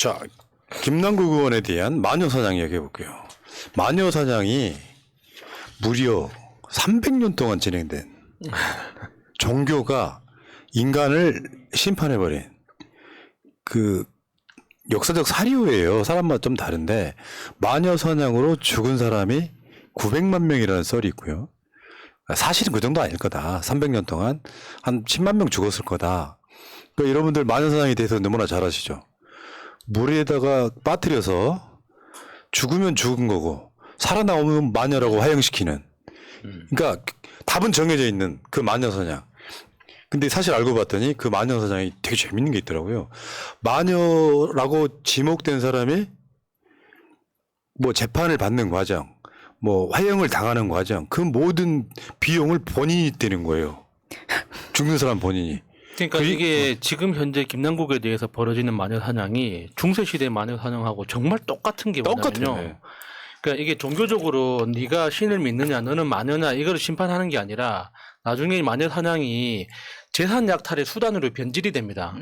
자, 김남국 의원에 대한 마녀사냥 얘기해 볼게요. 마녀사냥이 무려 300년 동안 진행된 종교가 인간을 심판해버린 그 역사적 사료예요. 사람마다 좀 다른데 마녀사냥으로 죽은 사람이 900만 명이라는 썰이 있고요. 사실은 그 정도 아닐 거다. 300년 동안 한 10만 명 죽었을 거다. 그러니까 여러분들 마녀사냥에 대해서 너무나 잘 아시죠. 물에다가 빠뜨려서 죽으면 죽은 거고 살아나오면 마녀라고 화형시키는. 그러니까 답은 정해져 있는 그 마녀사냥. 근데 사실 알고 봤더니 그 마녀사냥이 되게 재밌는 게 있더라고요. 마녀라고 지목된 사람이 뭐 재판을 받는 과정, 뭐 화형을 당하는 과정, 그 모든 비용을 본인이 떼는 거예요. 죽는 사람 본인이. 그러니까 이게 지금 현재 김남국에 대해서 벌어지는 마녀 사냥이 중세 시대 마녀 사냥하고 정말 똑같은 게 뭐냐면요. 네. 그러니까 이게 종교적으로 네가 신을 믿느냐, 너는 마녀냐 이거를 심판하는 게 아니라 나중에 이 마녀 사냥이 재산 약탈의 수단으로 변질이 됩니다.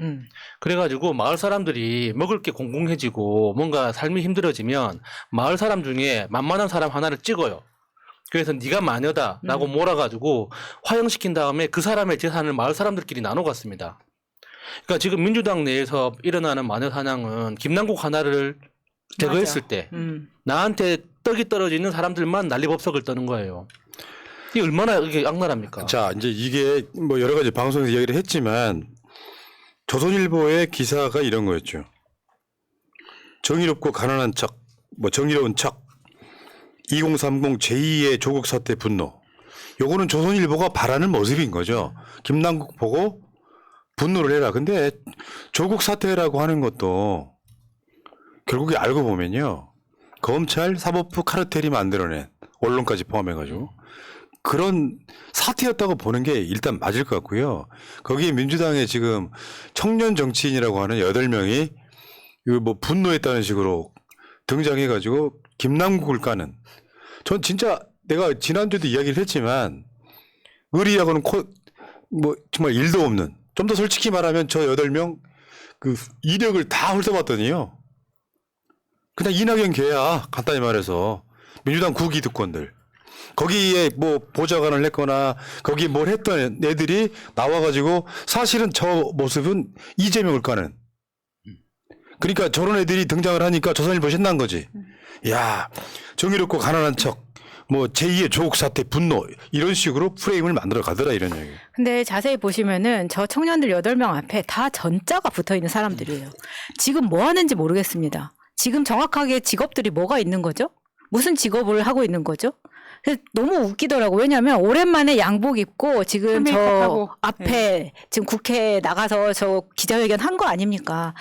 그래가지고 마을 사람들이 먹을 게 공공해지고 뭔가 삶이 힘들어지면 마을 사람 중에 만만한 사람 하나를 찍어요. 그래서 네가 마녀다라고 몰아가지고 화형시킨 다음에 그 사람의 재산을 마을 사람들끼리 나눠 갔습니다. 그러니까 지금 민주당 내에서 일어나는 마녀 사냥은 김남국 하나를 제거했을 때 나한테 떡이 떨어지는 사람들만 난리법석을 떠는 거예요. 이게 얼마나 이게 악랄합니까? 자, 이제 이게 뭐 여러 가지 방송에서 이야기를 했지만 조선일보의 기사가 이런 거였죠. 정의롭고 가난한 척, 뭐 정의로운 척, 2030 제2의 조국 사태 분노. 요거는 조선일보가 바라는 모습인 거죠. 김남국 보고 분노를 해라. 근데 조국 사태라고 하는 것도 결국에 알고 보면요. 검찰, 사법부 카르텔이 만들어낸 언론까지 포함해가지고 그런 사태였다고 보는 게 일단 맞을 것 같고요. 거기에 민주당의 지금 청년 정치인이라고 하는 8명이 이거 뭐 분노했다는 식으로 등장해가지고 김남국을 까는. 전 진짜 내가 지난주에도 이야기를 했지만 의리하고는 뭐 정말 일도 없는, 좀 더 솔직히 말하면 저 8명 그 이력을 다 훑어봤더니요. 그냥 이낙연 걔야. 간단히 말해서. 민주당 구기득권들. 거기에 뭐 보좌관을 했거나 거기에 뭘 했던 애들이 나와가지고 사실은 저 모습은 이재명을 까는. 그러니까 저런 애들이 등장을 하니까 조선일보 신난 거지. 야, 정의롭고 가난한 척, 뭐 제2의 조국 사태 분노 이런 식으로 프레임을 만들어 가더라 이런 얘기. 근데 자세히 보시면은 저 청년들 8명 앞에 다 전자가 붙어 있는 사람들이에요. 지금 뭐 하는지 모르겠습니다. 지금 정확하게 직업들이 뭐가 있는 거죠? 무슨 직업을 하고 있는 거죠? 그래서 너무 웃기더라고. 왜냐하면 오랜만에 양복 입고 지금 저 앞에 지금 국회에 나가서 저 기자회견 한 거 아닙니까?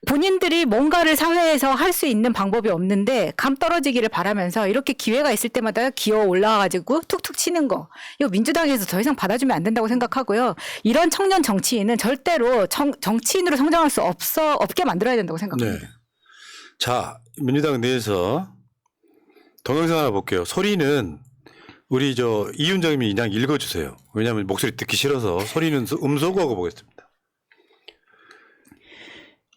본인들이 뭔가를 사회에서 할 수 있는 방법이 없는데 감 떨어지기를 바라면서 이렇게 기회가 있을 때마다 기어 올라와가지고 툭툭 치는 거. 이거 민주당에서 더 이상 받아주면 안 된다고 생각하고요. 이런 청년 정치인은 절대로 정치인으로 성장할 수 없게 만들어야 된다고 생각합니다. 네. 자, 민주당 내에서 동영상 하나 볼게요. 소리는 우리 저 이윤정님이 그냥 읽어주세요. 왜냐하면 목소리 듣기 싫어서 소리는 음소거하고 보겠습니다.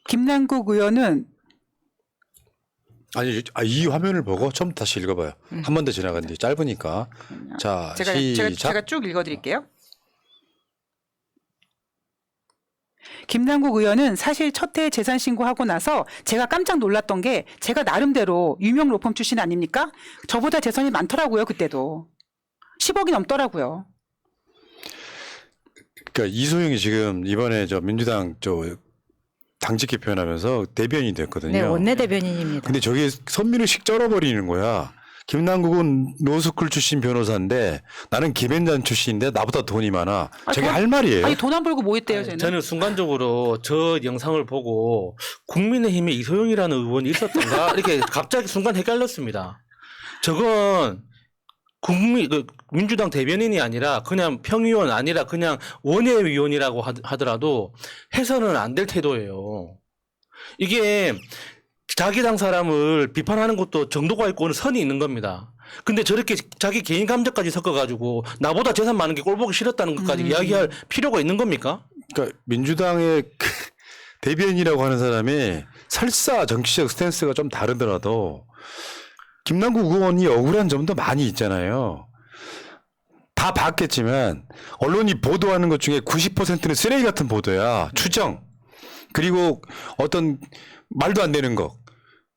김남국 의원은 아니, 이 화면을 보고 처음 다시 읽어봐요. 한 번 더 지나간 뒤 짧으니까. 자, 시작. 제가 쭉 읽어드릴게요. 김남국 의원은 사실 첫 해 재산 신고하고 나서 제가 깜짝 놀랐던 게 제가 나름대로 유명 로펌 출신 아닙니까? 저보다 재산이 많더라고요. 그때도 10억이 넘더라고요. 그러니까 이소영이 지금 이번에 저 민주당 저 당직 개편하면서 대변인이 됐거든요. 네, 원내대변인입니다. 근데 저게 선민의식 쩔어버리는 거야. 김남국은 로스쿨 출신 변호사인데 나는 김앤장 출신인데 나보다 돈이 많아. 저게 할 말이에요. 아니 돈 안 벌고 뭐 했대요, 쟤는? 저는 순간적으로 저 영상을 보고 국민의힘에 이소영이라는 의원이 있었던가 이렇게 갑자기 순간 헷갈렸습니다. 저건 민주당 대변인이 아니라 그냥 평의원 아니라 그냥 원외위원이라고 하더라도 해서는 안 될 태도예요. 이게 자기 당 사람을 비판하는 것도 정도가 있고 선이 있는 겁니다. 근데 저렇게 자기 개인 감정까지 섞어가지고 나보다 재산 많은 게 꼴보기 싫었다는 것까지 이야기할 필요가 있는 겁니까? 그러니까 민주당의 대변인이라고 하는 사람이 설사 정치적 스탠스가 좀 다르더라도 김남국 의원이 억울한 점도 많이 있잖아요. 다 봤겠지만 언론이 보도하는 것 중에 90%는 쓰레기 같은 보도야. 추정. 그리고 어떤 말도 안 되는 거.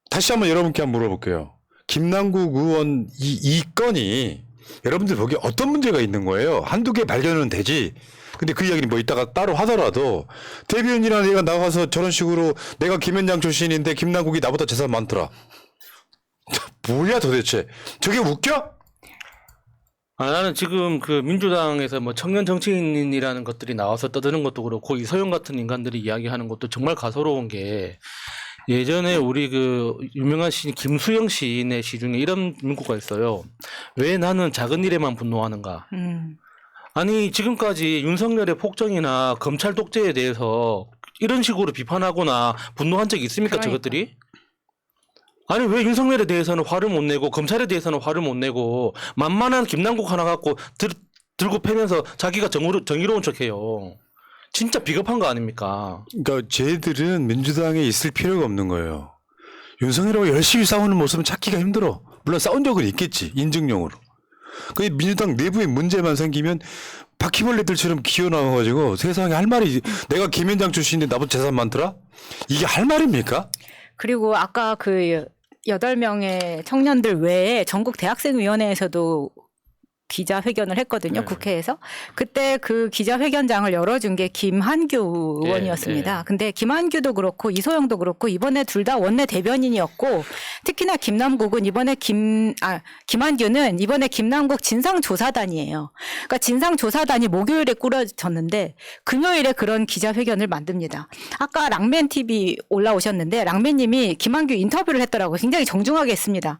다시 한번 여러분께 한번 물어볼게요. 김남국 의원 이 건이 여러분들 보기에 어떤 문제가 있는 거예요? 한두 개 발견은 되지. 근데 그 이야기는 뭐 이따가 따로 하더라도 대변인이나 내가 나가서 저런 식으로 내가 김현장 출신인데 김남국이 나보다 재산 많더라. 뭐야 도대체. 저게 웃겨? 나는 지금 그 민주당에서 뭐 청년 정치인이라는 것들이 나와서 떠드는 것도 그렇고 이소영 같은 인간들이 이야기하는 것도 정말 가소로운 게 예전에 우리 그 유명한 시인 김수영 시인의 시 중에 이런 문구가 있어요. 왜 나는 작은 일에만 분노하는가? 아니 지금까지 윤석열의 폭정이나 검찰 독재에 대해서 이런 식으로 비판하거나 분노한 적이 있습니까? 그러니까. 저것들이? 아니 왜 윤석열에 대해서는 화를 못 내고 검찰에 대해서는 화를 못 내고 만만한 김남국 하나 갖고 들고 패면서 자기가 정의로운 척해요. 진짜 비겁한 거 아닙니까? 그러니까 쟤들은 민주당에 있을 필요가 없는 거예요. 윤석열하고 열심히 싸우는 모습은 찾기가 힘들어. 물론 싸운 적은 있겠지. 인증용으로. 그 민주당 내부에 문제만 생기면 바퀴벌레들처럼 기어 나와가지고 세상에 할 말이 내가 김현장 출신인데 나보다 재산 많더라? 이게 할 말입니까? 그리고 아까 그 8명의 청년들 외에 전국 대학생위원회에서도 기자회견을 했거든요. 네. 국회에서. 그때 그 기자회견장을 열어준 게 김한규 네, 의원이었습니다. 네. 근데 김한규도 그렇고 이소영도 그렇고 이번에 둘 다 원내 대변인이었고 특히나 김남국은 김한규는 이번에 김남국 진상조사단이에요. 그러니까 진상조사단이 목요일에 꾸려졌는데 금요일에 그런 기자회견을 만듭니다. 아까 랑맨 TV 올라오셨는데 랑맨님이 김한규 인터뷰를 했더라고요. 굉장히 정중하게 했습니다.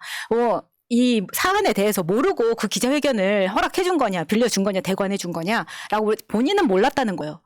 이 사안에 대해서 모르고 그 기자회견을 허락해 준 거냐, 빌려준 거냐, 대관해 준 거냐라고 본인은 몰랐다는 거예요.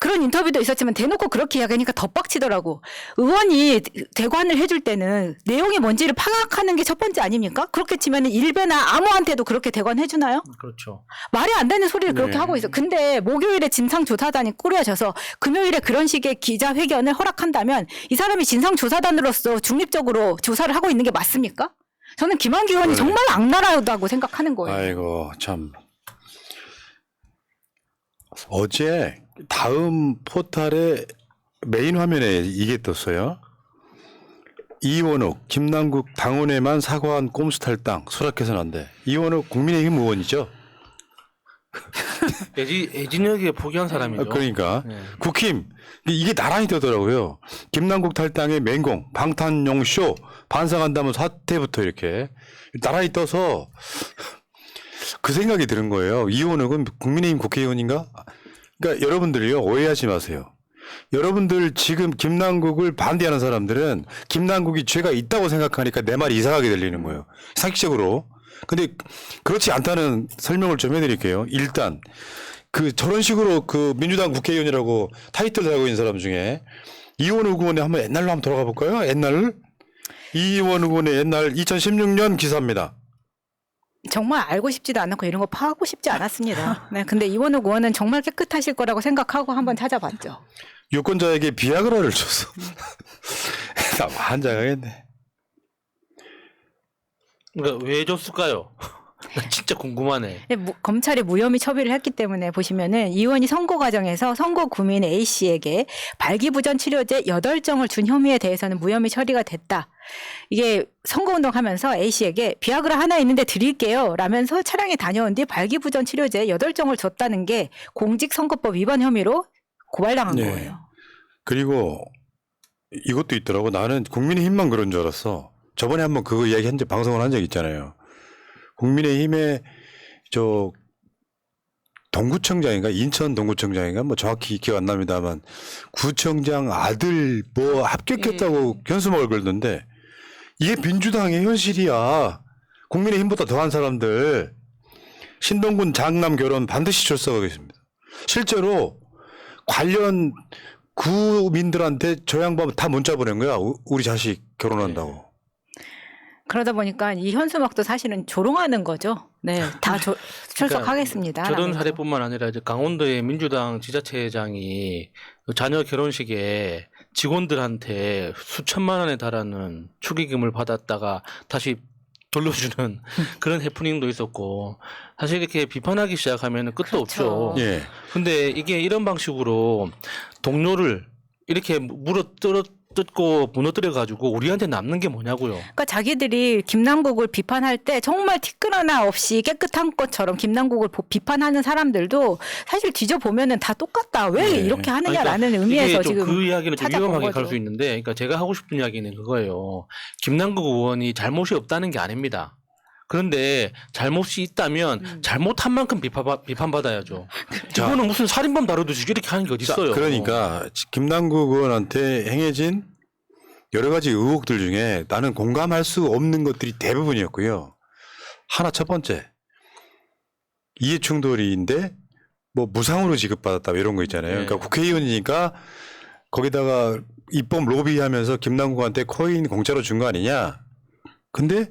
그런 인터뷰도 있었지만 대놓고 그렇게 이야기하니까 더 빡치더라고. 의원이 대관을 해줄 때는 내용이 뭔지를 파악하는 게 첫 번째 아닙니까? 그렇게 치면 일베나 아무한테도 그렇게 대관해 주나요? 그렇죠. 말이 안 되는 소리를 그렇게 네. 하고 있어. 근데 목요일에 진상조사단이 꾸려져서 금요일에 그런 식의 기자회견을 허락한다면 이 사람이 진상조사단으로서 중립적으로 조사를 하고 있는 게 맞습니까? 저는 김한규 의원이 네. 정말 악랄하다고 생각하는 거예요. 아이고 참. 어제 다음 포탈의 메인 화면에 이게 떴어요. 이원욱, 김남국 당원에만 사과한 꼼수 탈당 수락해서는 안 돼. 이원욱 국민의힘 의원이죠. 애진혁에 포기한 사람이죠. 그러니까 네. 국힘 이게 나란히 뜨더라고요. 김남국 탈당의 맹공, 방탄용 쇼, 반성한다면 사퇴부터 이렇게 나란히 떠서 그 생각이 드는 거예요. 이원욱은 국민의힘 국회의원인가? 그러니까 여러분들이요 오해하지 마세요. 여러분들 지금 김남국을 반대하는 사람들은 김남국이 죄가 있다고 생각하니까 내 말이 이상하게 들리는 거예요. 상식적으로. 근데 그렇지 않다는 설명을 좀 해드릴게요. 일단 그 저런 식으로 그 민주당 국회의원이라고 타이틀 달고 있는 사람 중에 이원욱 의원의 한번 옛날로 한번 돌아가 볼까요? 옛날 이원욱 의원의 옛날 2016년 기사입니다. 정말 알고 싶지도 않고 이런 거 파하고 싶지 않았습니다. 네, 근데 이원욱 의원은 정말 깨끗하실 거라고 생각하고 한번 찾아봤죠. 유권자에게 비아그라를 줬어. 나 환장하겠네. 그러니까 왜 줬을까요? 나 진짜 궁금하네. 검찰이 무혐의 처비를 했기 때문에 보시면은 이 의원이 선거 과정에서 선거 구민 A씨에게 발기부전 치료제 8정을 준 혐의에 대해서는 무혐의 처리가 됐다. 이게 선거운동 하면서 A씨에게 비아그라 하나 있는데 드릴게요 라면서 차량에 다녀온 뒤 발기부전 치료제 8정을 줬다는 게 공직선거법 위반 혐의로 고발당한 네. 거예요. 그리고 이것도 있더라고. 나는 국민의힘만 그런 줄 알았어. 저번에 한번 그거 이야기 방송을 한 적 있잖아요. 국민의힘의 저 동구청장인가 인천 동구청장인가 뭐 정확히 기억 안 납니다만 구청장 아들 뭐 합격했다고 현수막을 걸던데 이게 민주당의 현실이야. 국민의힘보다 더한 사람들 신동군 장남 결혼 반드시 출석하겠습니다. 실제로 관련 구민들한테 저 양반 다 문자 보낸 거야. 우리 자식 결혼한다고. 그러다 보니까 이 현수막도 사실은 조롱하는 거죠. 네, 다 출석하겠습니다. 저런 라면서. 사례뿐만 아니라 이제 강원도의 민주당 지자체장이 자녀 결혼식에 직원들한테 수천만 원에 달하는 축의금을 받았다가 다시 돌려주는 그런 해프닝도 있었고 사실 이렇게 비판하기 시작하면 끝도 그렇죠. 없죠. 예. 근데 이게 이런 방식으로 동료를 이렇게 뜯고 무너뜨려 가지고 우리한테 남는 게 뭐냐고요. 그러니까 자기들이 김남국을 비판할 때 정말 티끌 하나 없이 깨끗한 것처럼 김남국을 비판하는 사람들도 사실 뒤져보면은 다 똑같다. 왜 네. 이렇게 하느냐라는 그러니까 의미에서 이게 좀 지금 그 이야기는 좀 찾아본 위험하게 거죠. 갈 수 있는데, 그러니까 제가 하고 싶은 이야기는 그거예요. 김남국 의원이 잘못이 없다는 게 아닙니다. 그런데 잘못이 있다면 잘못한 만큼 비판받아야죠. 이거는 무슨 살인범 다루듯이 이렇게 하는 게 어디 있어요? 그러니까 김남국 의원한테 행해진 여러 가지 의혹들 중에 나는 공감할 수 없는 것들이 대부분이었고요. 하나 첫 번째 이해충돌인데 뭐 무상으로 지급받았다 이런 거 있잖아요. 네. 그러니까 국회의원이니까 거기다가 입법 로비하면서 김남국한테 코인 공짜로 준 거 아니냐. 근데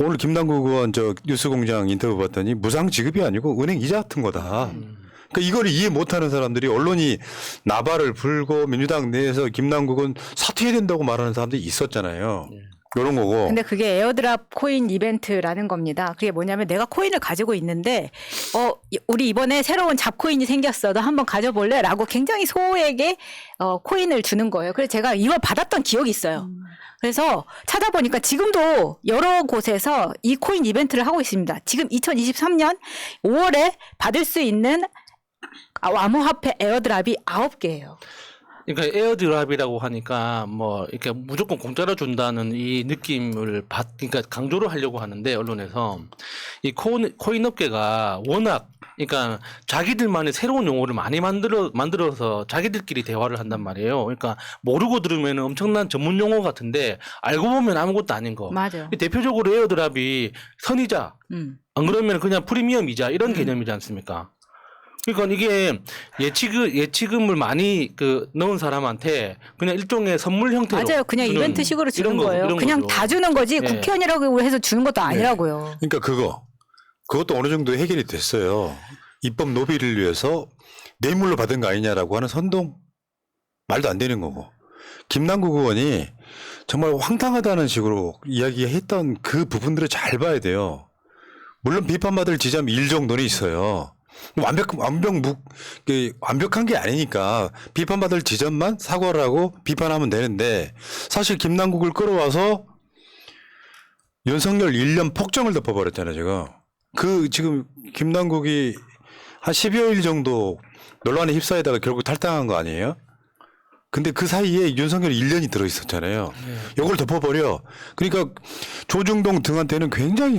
오늘 김남국 의원 저 뉴스공장 인터뷰 봤더니 무상 지급이 아니고 은행 이자 같은 거다. 그러니까 이걸 이해 못하는 사람들이 언론이 나발을 불고 민주당 내에서 김남국은 사퇴해야 된다고 말하는 사람들이 있었잖아요. 이런 거고. 근데 그게 에어드랍 코인 이벤트라는 겁니다. 그게 뭐냐면 내가 코인을 가지고 있는데 우리 이번에 새로운 잡코인이 생겼어. 너 한번 가져볼래? 라고 굉장히 소액의 코인을 주는 거예요. 그래서 제가 이걸 받았던 기억이 있어요. 그래서 찾아보니까 지금도 여러 곳에서 이 코인 이벤트를 하고 있습니다. 지금 2023년 5월에 받을 수 있는 암호화폐 에어드랍이 9개예요. 그러니까 에어드랍이라고 하니까 뭐 이렇게 무조건 공짜로 준다는 이 느낌을 그러니까 강조를 하려고 하는데 언론에서 이 코인 업계가 워낙 그러니까 자기들만의 새로운 용어를 많이 만들어서 자기들끼리 대화를 한단 말이에요. 그러니까 모르고 들으면 엄청난 전문 용어 같은데 알고 보면 아무것도 아닌 거. 맞아요. 대표적으로 에어드랍이 선이자 안 그러면 그냥 프리미엄 이자 이런 개념이지 않습니까? 그러니까 이게 예치금을 많이 넣은 사람한테 그냥 일종의 선물 형태로 맞아요. 그냥 주는 이벤트식으로 주는 거예요. 이런 그냥 거죠. 다 주는 거지 네. 국회의원이라고 해서 주는 것도 아니라고요. 그러니까 그것도 어느 정도 해결이 됐어요. 입법 노비를 위해서 뇌물로 받은 거 아니냐라고 하는 선동 말도 안 되는 거고. 김남국 의원이 정말 황당하다는 식으로 이야기했던 그 부분들을 잘 봐야 돼요. 물론 비판받을 지점 1 정도는 있어요. 완벽한 게 아니니까 비판받을 지점만 사과를 하고 비판하면 되는데 사실 김남국을 끌어와서 윤석열 1년 폭정을 덮어버렸잖아요, 지금. 지금 김남국이 한 10여일 정도 논란에 휩싸이다가 결국 탈당한 거 아니에요? 근데 그 사이에 윤석열 1년이 들어있었잖아요. 이걸 덮어버려. 그러니까 조중동 등한테는 굉장히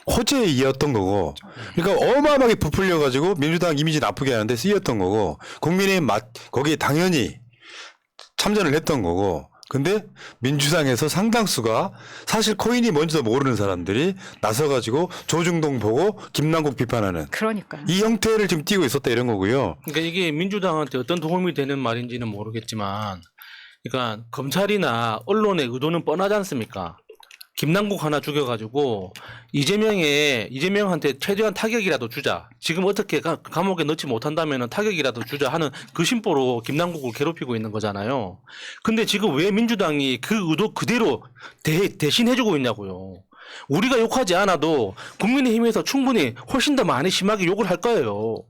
호재이었던 거고. 그러니까 어마어마하게 부풀려가지고 민주당 이미지 나쁘게 하는데 쓰였던 거고. 국민의힘 거기에 당연히 참전을 했던 거고. 근데 민주당에서 상당수가 사실 코인이 뭔지도 모르는 사람들이 나서가지고 조중동 보고 김남국 비판하는 그러니까요. 이 형태를 지금 띄고 있었다 이런 거고요. 그러니까 이게 민주당한테 어떤 도움이 되는 말인지는 모르겠지만, 그러니까 검찰이나 언론의 의도는 뻔하지 않습니까? 김남국 하나 죽여가지고 이재명한테 최대한 타격이라도 주자. 지금 어떻게 감옥에 넣지 못한다면 타격이라도 주자 하는 그 심보로 김남국을 괴롭히고 있는 거잖아요. 근데 지금 왜 민주당이 그 의도 그대로 대신해주고 있냐고요. 우리가 욕하지 않아도 국민의힘에서 충분히 훨씬 더 많이 심하게 욕을 할 거예요.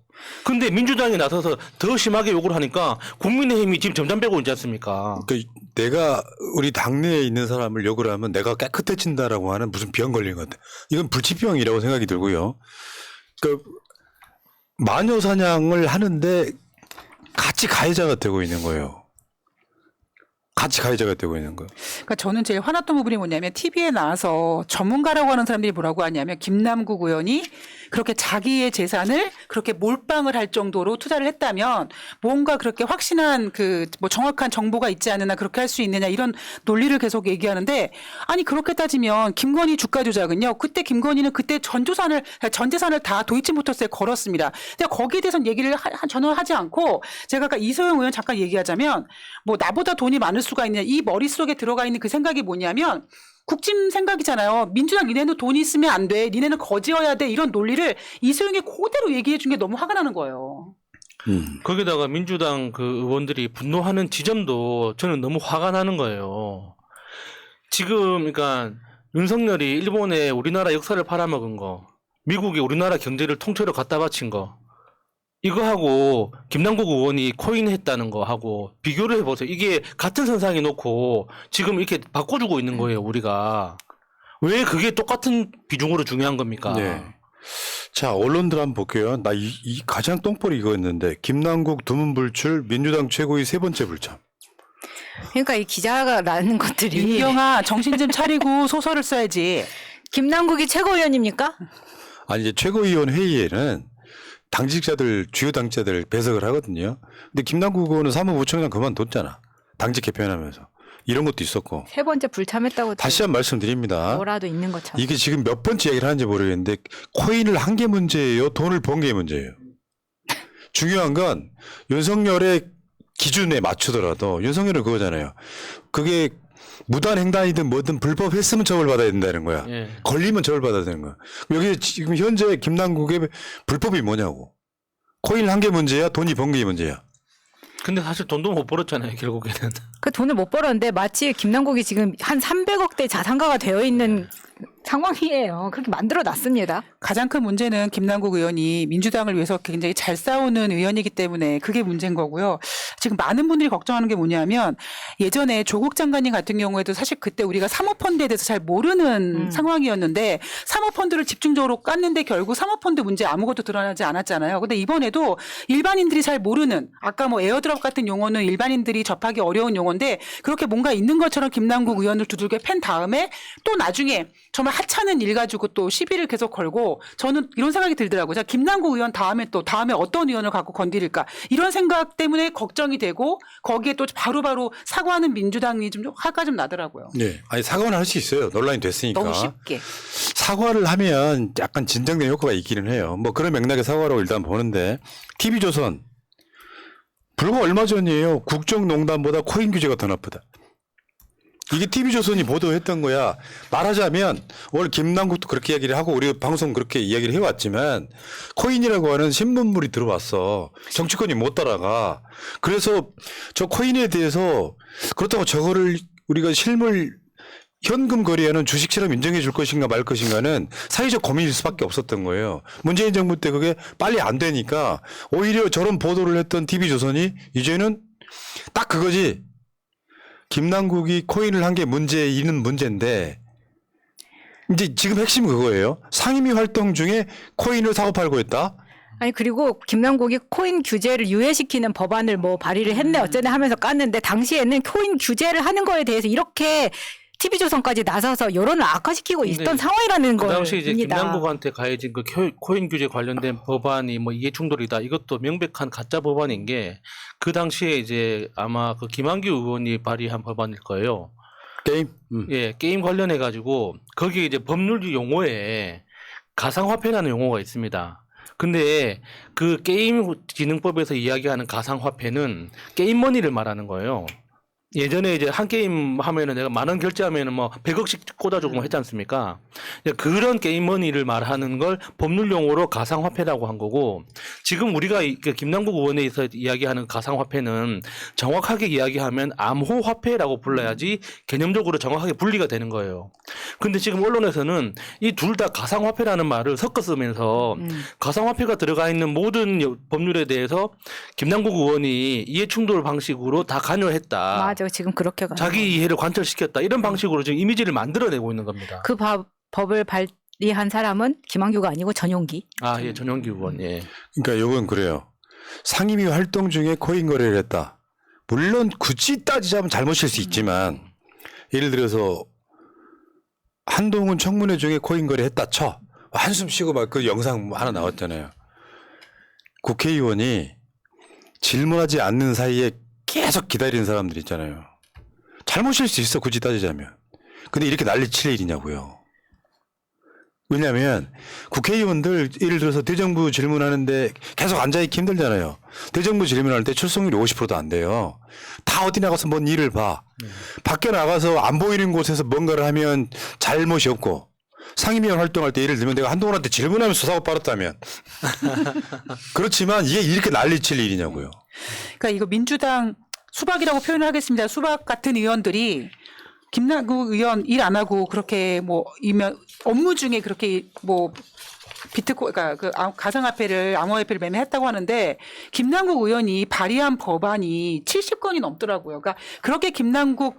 근데 민주당이 나서서 더 심하게 욕을 하니까 국민의힘이 지금 점점 빼고 있지 않습니까? 그러니까 내가 우리 당내에 있는 사람을 욕을 하면 내가 깨끗해진다라고 하는 무슨 병 걸린 것 같아. 이건 불치병이라고 생각이 들고요. 그러니까 마녀 사냥을 하는데 같이 가해자가 되고 있는 거예요. 같이 가해자가 되고 있는 거예요. 그러니까 저는 제일 화났던 부분이 뭐냐면 TV에 나와서 전문가라고 하는 사람들이 뭐라고 하냐면 김남국 의원이 그렇게 자기의 재산을 그렇게 몰빵을 할 정도로 투자를 했다면 뭔가 그렇게 확신한 뭐 정확한 정보가 있지 않으나 그렇게 할 수 있느냐 이런 논리를 계속 얘기하는데 아니 그렇게 따지면 김건희 주가 조작은요. 그때 김건희는 그때 전 재산을 다 도이치모터스에 걸었습니다. 근데 거기에 대해서는 얘기를 저는 하지 않고 제가 아까 이소영 의원 잠깐 얘기하자면 뭐 나보다 돈이 많을 않을 수가 있냐. 이 머릿속에 들어가 있는 그 생각이 뭐냐면 국짐 생각이잖아요. 민주당 니네는 돈이 있으면 안 돼. 니네는 거지여야 돼. 이런 논리를 이소영이 그대로 얘기해 준 게 너무 화가 나는 거예요. 거기다가 민주당 그 의원들이 분노하는 지점도 저는 너무 화가 나는 거예요. 지금 그러니까 윤석열이 일본에 우리나라 역사를 팔아먹은 거, 미국이 우리나라 경제를 통째로 갖다 바친 거, 이거하고 김남국 의원이 코인했다는 거하고 비교를 해보세요. 이게 같은 선상에 놓고 지금 이렇게 바꿔주고 있는 거예요, 우리가. 왜 그게 똑같은 비중으로 중요한 겁니까? 네. 자, 언론들 한번 볼게요. 나 이 가장 똥벌이 이거였는데 김남국 두문불출 민주당 최고위 세 번째 불참. 그러니까 이 기자가 나는 것들이 윤경아 정신 좀 차리고 소설을 써야지. 김남국이 최고위원입니까? 아니 이제 최고위원 회의에는 당직자들 주요 당직자들 배석을 하거든요. 근데 김남국 의원은 사무부총장 그만뒀잖아. 당직 개편하면서 이런 것도 있었고. 세 번째 불참했다고 다시 한 말씀드립니다. 뭐라도 있는 것처럼. 이게 지금 몇 번째 얘기를 하는지 모르겠는데 코인을 한 게 문제예요? 돈을 번 게 문제예요? 중요한 건 윤석열의 기준에 맞추더라도 윤석열은 그거잖아요. 그게 무단횡단이든 뭐든 불법했으면 처벌받아야 된다는 거야. 예. 걸리면 처벌받아야 되는 거야. 여기 지금 현재 김남국의 불법이 뭐냐고. 코인을 한 게 문제야? 돈이 번 게 문제야? 근데 사실 돈도 못 벌었잖아요, 결국에는. 그 돈을 못 벌었는데 마치 김남국이 지금 한 300억대 자산가가 되어 있는 상황이에요. 그렇게 만들어 놨습니다. 가장 큰 문제는 김남국 의원이 민주당을 위해서 굉장히 잘 싸우는 의원이기 때문에 그게 문제인 거고요. 지금 많은 분들이 걱정하는 게 뭐냐면 예전에 조국 장관님 같은 경우에도 사실 그때 우리가 사모펀드에 대해서 잘 모르는 상황이었는데 사모펀드를 집중적으로 깠는데 결국 사모펀드 문제 아무것도 드러나지 않았잖아요. 근데 이번에도 일반인들이 잘 모르는 아까 뭐 에어드롭 같은 용어는 일반인들이 접하기 어려운 용어인데 그렇게 뭔가 있는 것처럼 김남국 의원을 두들겨 팬 다음에 또 나중에 정말 하찮은 일 가지고 또 시비를 계속 걸고 저는 이런 생각이 들더라고요. 자, 김남국 의원 다음에 어떤 의원을 갖고 건드릴까 이런 생각 때문에 걱정이 되고 거기에 또 바로바로 사과하는 민주당이 좀 화가 좀 나더라고요. 네. 아니 사과는 할 수 있어요. 논란이 됐으니까. 너무 쉽게. 사과를 하면 약간 진정된 효과가 있기는 해요. 뭐 그런 맥락의 사과라고 일단 보는데 TV조선 불과 얼마 전이에요. 국정농단보다 코인 규제가 더 나쁘다. 이게 TV조선이 보도했던 거야. 말하자면 오늘 김남국도 그렇게 이야기를 하고 우리 방송 그렇게 이야기를 해왔지만 코인이라고 하는 신문물이 들어왔어. 정치권이 못 따라가. 그래서 저 코인에 대해서 그렇다고 저거를 우리가 실물 현금 거래하는 주식처럼 인정해 줄 것인가 말 것인가는 사회적 고민일 수밖에 없었던 거예요. 문재인 정부 때 그게 빨리 안 되니까 오히려 저런 보도를 했던 TV조선이 이제는 딱 그거지. 김남국이 코인을 한 게 문제이는 문제인데 이제 지금 핵심 그거예요. 상임위 활동 중에 코인을 사고 팔고 했다. 아니 그리고 김남국이 코인 규제를 유예시키는 법안을 뭐 발의를 했네 어쩌네 하면서 깠는데 당시에는 코인 규제를 하는 거에 대해서 이렇게 TV조선까지 나서서 여론을 악화시키고 있던 상황이라는 그 당시 이제 겁니다. 김남국한테 가해진 그 코인 규제 관련된 법안이 뭐 이해충돌이다. 이것도 명백한 가짜 법안인 게 그 당시에 이제 아마 그 김한규 의원이 발의한 법안일 거예요. 게임. 예, 게임 관련해 가지고 거기에 이제 법률 용어에 가상화폐라는 용어가 있습니다. 근데 그 게임진흥법에서 이야기하는 가상화폐는 게임머니를 말하는 거예요. 예전에 이제 한 게임 하면은 내가 10,000원 결제하면은 뭐 100억씩 꽂아주고 뭐 했지 않습니까? 그런 게임머니를 말하는 걸 법률 용어로 가상화폐라고 한 거고 지금 우리가 김남국 의원에서 이야기하는 가상화폐는 정확하게 이야기하면 암호화폐라고 불러야지 개념적으로 정확하게 분리가 되는 거예요. 근데 지금 언론에서는 이 둘 다 가상화폐라는 말을 섞어 쓰면서 가상화폐가 들어가 있는 모든 법률에 대해서 김남국 의원이 이해충돌 방식으로 다 관여했다. 맞아, 지금 그렇게 가요. 자기 이해를 관철시켰다. 이런 방식으로 지금 이미지를 만들어내고 있는 겁니다. 그 법을 발의한 사람은 김한규가 아니고 전용기. 아, 예, 전용기 의원. 예. 그러니까 요건 그래요. 상임위 활동 중에 코인 거래를 했다. 물론 굳이 따지자면 잘못일 수 있지만 예를 들어서 한동훈 청문회 중에 코인 거래했다 쳐. 한숨 쉬고 막 그 영상 하나 나왔잖아요. 국회의원이 질문하지 않는 사이에 계속 기다리는 사람들 있잖아요. 잘못일 수 있어 굳이 따지자면. 근데 이렇게 난리 칠 일이냐고요. 왜냐하면 국회의원들 예를 들어서 대정부 질문하는데 계속 앉아있기 힘들잖아요. 대정부 질문할 때 출석률이 50%도 안 돼요. 다 어디 나가서 뭔 일을 봐. 밖에 나가서 안 보이는 곳에서 뭔가를 하면 잘못이 없고 상임위원 활동할 때 예를 들면 내가 한동훈한테 질문하면서 사고 빨았다면 그렇지만 이게 이렇게 난리칠 일이냐고요. 그러니까 이거 민주당 수박이라고 표현을 하겠습니다. 수박 같은 의원들이 김남국 의원 일 안 하고 그렇게 뭐 이면 업무 중에 그렇게 뭐 그러니까 그 가상화폐를 암호화폐를 매매했다고 하는데 김남국 의원이 발의한 법안이 70건이 넘더라고요. 그러니까 그렇게 김남국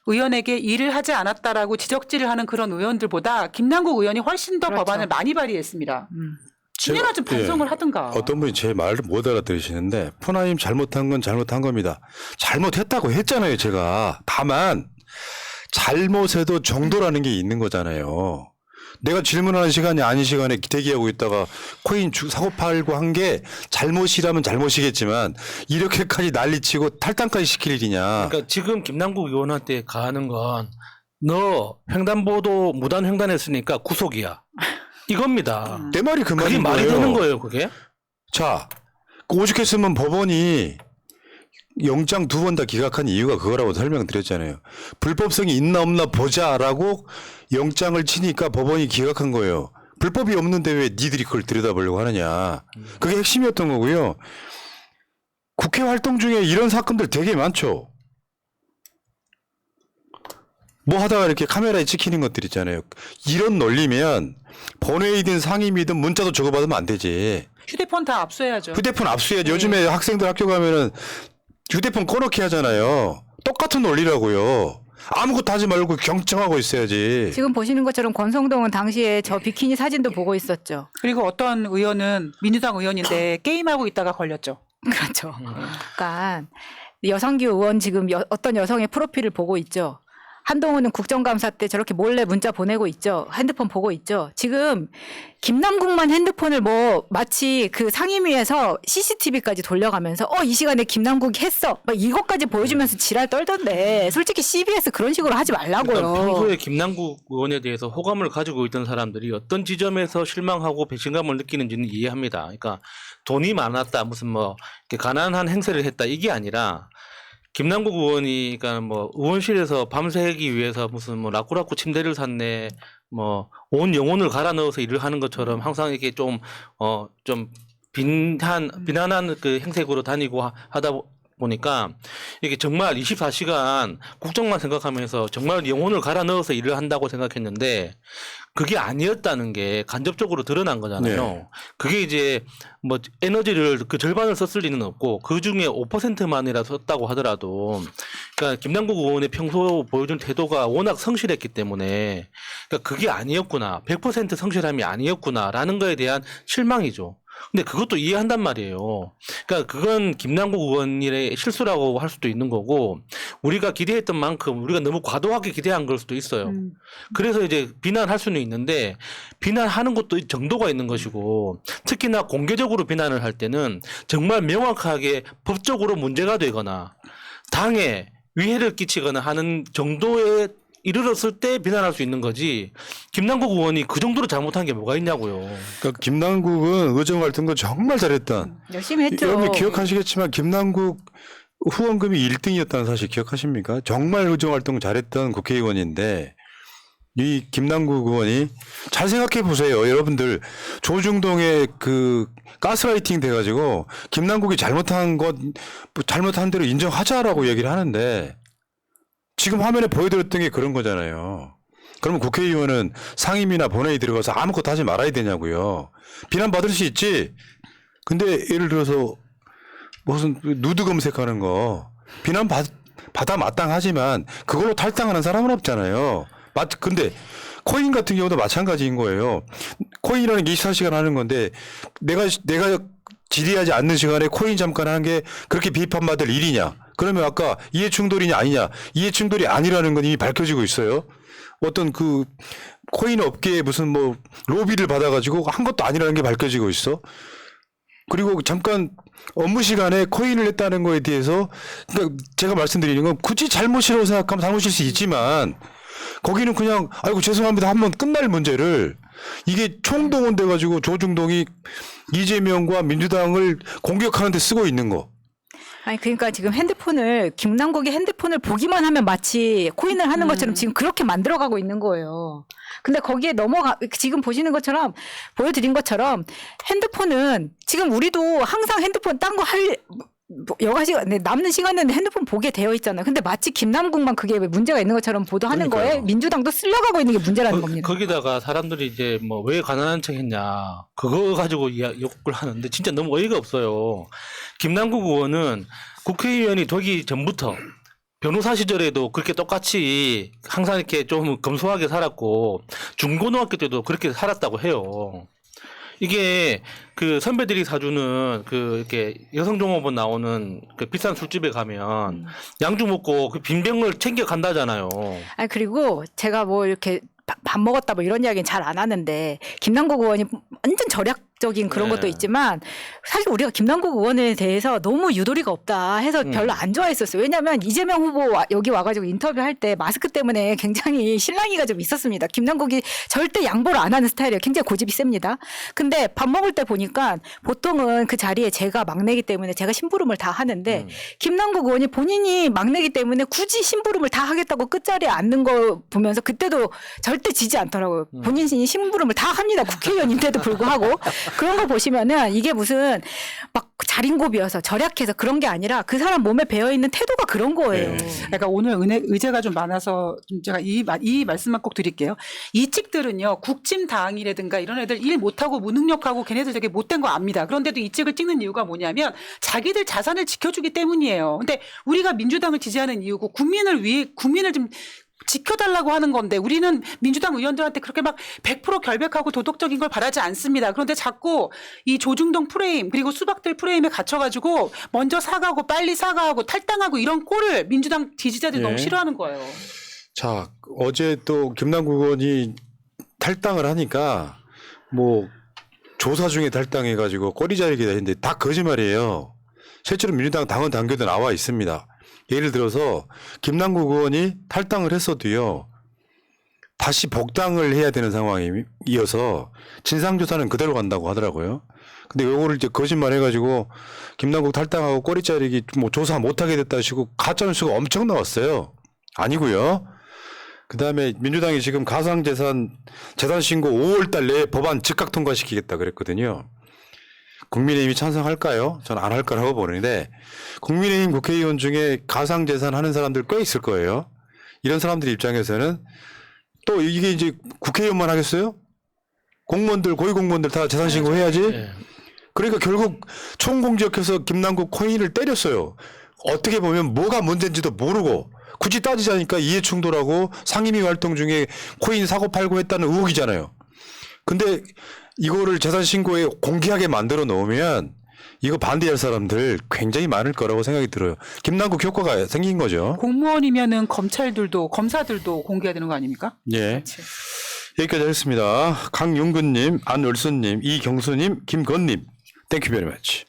의원에게 일을 하지 않았다라고 지적질을 하는 그런 의원들보다 김남국 의원이 훨씬 더 그렇죠. 법안을 많이 발의했습니다. 진행한 좀 반성을 하든가. 어떤 분이 제 말을 못 알아들으시는데 푸나임 잘못한 건 잘못한 겁니다. 잘못했다고 했잖아요, 제가. 다만 잘못해도 정도라는 게 있는 거잖아요. 내가 질문하는 시간이 아닌 시간에 대기하고 있다가 코인 사고 팔고 한 게 잘못이라면 잘못이겠지만 이렇게까지 난리치고 탈당까지 시킬 일이냐. 그러니까 지금 김남국 의원한테 가하는 건 너 횡단보도 무단 횡단했으니까 구속이야. 이겁니다. 내 말이 그 그게 말인 말이 거예요. 되는 거예요, 그게? 자, 오죽했으면 법원이 영장 2번 다 기각한 이유가 그거라고 설명드렸잖아요. 불법성이 있나 없나 보자라고 영장을 치니까 법원이 기각한 거예요. 불법이 없는데 왜 니들이 그걸 들여다보려고 하느냐. 그게 핵심이었던 거고요. 국회 활동 중에 이런 사건들 되게 많죠. 뭐 하다가 이렇게 카메라에 찍히는 것들 있잖아요. 이런 논리면 본회의든 상임위든 문자도 주고받으면 안 되지. 휴대폰 다 압수해야죠. 휴대폰 압수해야지. 요즘에 학생들 학교 가면은 휴대폰 꺼놓게 하잖아요. 똑같은 논리라고요. 아무것도 하지 말고 경청하고 있어야지. 지금 보시는 것처럼 권성동은 당시에 저 비키니 사진도 보고 있었죠. 그리고 어떤 의원은 민주당 의원인데 게임하고 있다가 걸렸죠. 그렇죠. 그러니까 여성기 의원 지금 어떤 여성의 프로필을 보고 있죠. 한동훈은 국정감사 때 저렇게 몰래 문자 보내고 있죠. 핸드폰 보고 있죠. 지금 김남국만 핸드폰을 뭐 마치 그 상임위에서 CCTV까지 돌려가면서 이 시간에 김남국이 했어. 막 이것까지 보여주면서 지랄 떨던데 솔직히 CBS 그런 식으로 하지 말라고요. 그러니까 평소에 김남국 의원에 대해서 호감을 가지고 있던 사람들이 어떤 지점에서 실망하고 배신감을 느끼는지는 이해합니다. 그러니까 돈이 많았다, 무슨 뭐 이렇게 가난한 행세를 했다 이게 아니라 김남국 의원이 그러니까 뭐 의원실에서 밤새기 위해서 무슨 뭐 라꾸라꾸 침대를 샀네, 뭐 온 영혼을 갈아 넣어서 일을 하는 것처럼 항상 이게 좀 비난한 그 행색으로 다니고 하다 보니까 이게 정말 24시간 국정만 생각하면서 정말 영혼을 갈아 넣어서 일을 한다고 생각했는데 그게 아니었다는 게 간접적으로 드러난 거잖아요. 네. 그게 이제 뭐 에너지를 그 절반을 썼을 리는 없고 그 중에 5%만이라 썼다고 하더라도 그러니까 김남국 의원의 평소 보여준 태도가 워낙 성실했기 때문에 그러니까 그게 아니었구나. 100% 성실함이 아니었구나라는 거에 대한 실망이죠. 근데 그것도 이해한단 말이에요. 그러니까 그건 김남국 의원의 실수라고 할 수도 있는 거고 우리가 기대했던 만큼 우리가 너무 과도하게 기대한 걸 수도 있어요. 그래서 이제 비난할 수는 있는데 비난하는 것도 정도가 있는 것이고 특히나 공개적으로 비난을 할 때는 정말 명확하게 법적으로 문제가 되거나 당에 위해를 끼치거나 하는 정도의 이르렀을 때 비난할 수 있는 거지 김남국 의원이 그 정도로 잘못한 게 뭐가 있냐고요. 그러니까 김남국은 의정 활동 거 정말 잘했던. 열심히 했죠. 여러분 기억하시겠지만 김남국 후원금이 1등이었다는 사실 기억하십니까? 정말 의정 활동 잘했던 국회의원인데 이 김남국 의원이 잘 생각해 보세요. 여러분들 조중동에 그 가스라이팅 돼가지고 김남국이 잘못한 대로 인정하자라고 얘기를 하는데 지금 화면에 보여드렸던 게 그런 거잖아요. 그러면 국회의원은 상임위나 본회의 들어가서 아무것도 하지 말아야 되냐고요. 비난받을 수 있지. 근데 예를 들어서 무슨 누드 검색하는 거 비난받아 마땅하지만 그걸로 탈당하는 사람은 없잖아요. 근데 코인 같은 경우도 마찬가지인 거예요. 코인이라는 게 24시간 하는 건데 내가 질의하지 않는 시간에 코인 잠깐 하는 게 그렇게 비판받을 일이냐. 그러면 아까 이해충돌이냐 아니냐. 이해충돌이 아니라는 건 이미 밝혀지고 있어요. 어떤 그 코인 업계에 무슨 뭐 로비를 받아가지고 한 것도 아니라는 게 밝혀지고 있어. 그리고 잠깐 업무 시간에 코인을 했다는 거에 대해서 그러니까 제가 말씀드리는 건 굳이 잘못이라고 생각하면 잘못일 수 있지만 거기는 그냥 아이고 죄송합니다 한번 끝날 문제를 이게 총동원돼 가지고 조중동이 이재명과 민주당을 공격하는 데 쓰고 있는 거. 아니 그러니까 지금 핸드폰을 김남국이 핸드폰을 보기만 하면 마치 코인을 하는 것처럼 지금 그렇게 만들어가고 있는 거예요. 근데 거기에 지금 보시는 것처럼 보여드린 것처럼 핸드폰은 지금 우리도 항상 핸드폰 딴 거 여가 시간 남는 시간에는 핸드폰 보게 되어 있잖아요. 근데 마치 김남국만 그게 왜 문제가 있는 것처럼 보도하는 그러니까요. 거에 민주당도 쓸려가고 있는 게 문제라는 겁니다. 거기다가 사람들이 이제 뭐 왜 가난한 척 했냐 그거 가지고 욕을 하는데 진짜 너무 어이가 없어요. 김남국 의원은 국회의원이 되기 전부터 변호사 시절에도 그렇게 똑같이 항상 이렇게 좀 검소하게 살았고 중고등학교 때도 그렇게 살았다고 해요. 이게 그 선배들이 사주는 그 이렇게 여성종업원 나오는 그 비싼 술집에 가면 양주 먹고 그 빈병을 챙겨 간다잖아요. 아니 그리고 제가 뭐 이렇게 밥 먹었다 뭐 이런 이야기는 잘 안 하는데 김남국 의원이 완전 절약적인 그런 네. 것도 있지만 사실 우리가 김남국 의원에 대해서 너무 유도리가 없다 해서 별로 안 좋아했었어요. 왜냐하면 이재명 후보 여기 와가지고 인터뷰할 때 마스크 때문에 굉장히 실랑이가 좀 있었습니다. 김남국이 절대 양보를 안 하는 스타일이에요. 굉장히 고집이 셉니다. 근데 밥 먹을 때 보니까 보통은 그 자리에 제가 막내기 때문에 제가 심부름을 다 하는데 김남국 의원이 본인이 막내기 때문에 굳이 심부름을 다 하겠다고 끝자리에 앉는 거 보면서 그때도 절대 지지 않더라고요. 본인이 심부름을 다 합니다. 국회의원인데도 불구하고. 그런 거 보시면은 이게 무슨 막 자린고비여서 절약해서 그런 게 아니라 그 사람 몸에 배어있는 태도가 그런 거예요. 그러니까 오늘 의제가 좀 많아서 좀 제가 이 말씀만 꼭 드릴게요. 이 측들은요, 국짐당이라든가 이런 애들 일 못하고 무능력하고 걔네들 되게 못된 거 압니다. 그런데도 이 측을 찍는 이유가 뭐냐면 자기들 자산을 지켜주기 때문이에요. 근데 우리가 민주당을 지지하는 이유고 국민을 좀 지켜달라고 하는 건데 우리는 민주당 의원들한테 그렇게 막 100% 결백하고 도덕적인 걸 바라지 않습니다. 그런데 자꾸 이 조중동 프레임 그리고 수박들 프레임에 갇혀가지고 먼저 사과하고 빨리 사과하고 탈당하고 이런 꼴을 민주당 지지자들이 네. 너무 싫어하는 거예요. 자, 어제 또 김남국 의원이 탈당을 하니까 뭐 조사 중에 탈당해가지고 꼬리 자르기다 했는데 다 거짓말이에요. 실제로 민주당 당원 당규도 나와 있습니다. 예를 들어서 김남국 의원이 탈당을 했어도요. 다시 복당을 해야 되는 상황이어서 진상조사는 그대로 간다고 하더라고요. 근데 요거를 이제 거짓말 해가지고 김남국 탈당하고 꼬리 자르기 뭐 조사 못하게 됐다 하시고 가짜뉴스가 엄청 나왔어요. 아니고요. 그다음에 민주당이 지금 가상재산 신고 5월달 내에 법안 즉각 통과시키겠다 그랬거든요. 국민의힘이 찬성할까요? 저는 안 할 거라고 보는데 국민의힘 국회의원 중에 가상재산 하는 사람들 꽤 있을 거예요. 이런 사람들 입장에서는 또 이게 이제 국회의원만 하겠어요? 공무원들 고위공무원들 다 재산 신고해야지. 네. 그러니까 결국 총공적해서 김남국 코인을 때렸어요. 어떻게 보면 뭐가 문제인지도 모르고 굳이 따지자니까 이해충돌하고 상임위 활동 중에 코인 사고 팔고 했다는 의혹이잖아요. 근데 이거를 재산 신고에 공개하게 만들어 놓으면 이거 반대할 사람들 굉장히 많을 거라고 생각이 들어요. 김남국 효과가 생긴 거죠. 공무원이면은 검사들도 공개해야 되는 거 아닙니까? 예. 그렇지. 여기까지 하겠습니다. 강윤근님, 안을순님, 이경수님, 김건님. 땡큐 베리 마치.